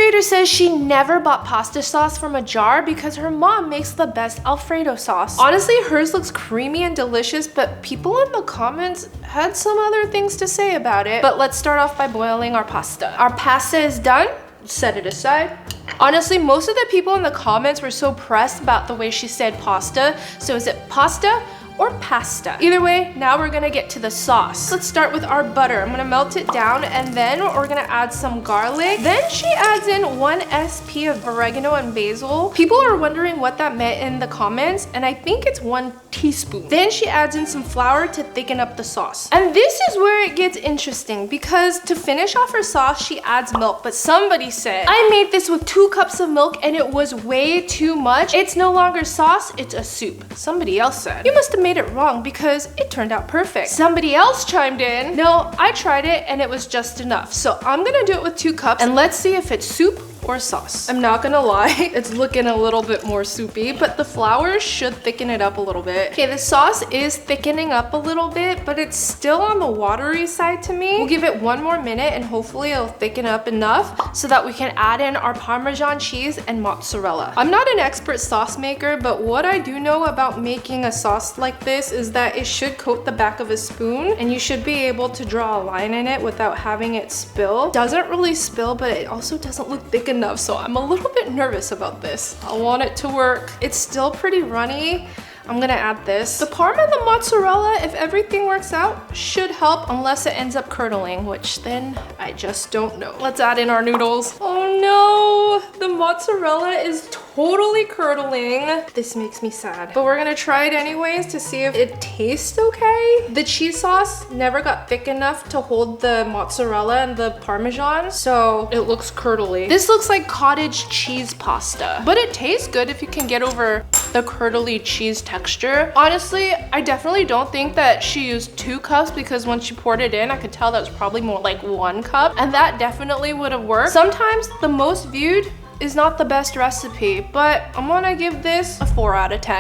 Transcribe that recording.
creator says she never bought pasta sauce from a jar because her mom makes the best Alfredo sauce. Honestly, hers looks creamy and delicious, but people in the comments had some other things to say about it. But let's start off by boiling our pasta. Our pasta is done. Set it aside. Honestly, most of the people in the comments were so pressed about the way she said pasta. So is it pasta or pasta? Either way, now we're gonna get to the sauce. Let's start with our butter. I'm gonna melt it down and then we're gonna add some garlic. Then she adds in 1 SP of oregano and basil. People are wondering what that meant in the comments, and I think it's 1 teaspoon. Then she adds in some flour to thicken up the sauce. And this is where it gets interesting because to finish off her sauce, she adds milk. But somebody said, I made this with 2 cups of milk and it was way too much. It's no longer sauce, it's a soup. Somebody else said, you must have made it wrong because it turned out perfect. Somebody else chimed in, no, I tried it and it was just enough. So I'm gonna do it with 2 cups and let's see if it's soup or sauce. I'm not gonna lie, it's looking a little bit more soupy, but the flour should thicken it up a little bit. Okay, the sauce is thickening up a little bit, but it's still on the watery side to me. We'll give it 1 more minute and hopefully it'll thicken up enough so that we can add in our Parmesan cheese and mozzarella. I'm not an expert sauce maker, but what I do know about making a sauce like this is that it should coat the back of a spoon and you should be able to draw a line in it without having it spill. Doesn't really spill, but it also doesn't look thick enough, so I'm a little bit nervous about this. I want it to work. It's still pretty runny. I'm gonna add this. The parm and the mozzarella, if everything works out, should help unless it ends up curdling, which then I just don't know. Let's add in our noodles. Oh no, the mozzarella is totally curdling. This makes me sad, but we're gonna try it anyways to see if it tastes okay. The cheese sauce never got thick enough to hold the mozzarella and the Parmesan, so it looks curdly. This looks like cottage cheese pasta, but it tastes good if you can get over the curdly cheese texture. Honestly, I definitely don't think that she used 2 cups because when she poured it in, I could tell that was probably more like 1 cup, and that definitely would have worked. Sometimes the most viewed is not the best recipe, but I'm gonna give this a 4 out of 10.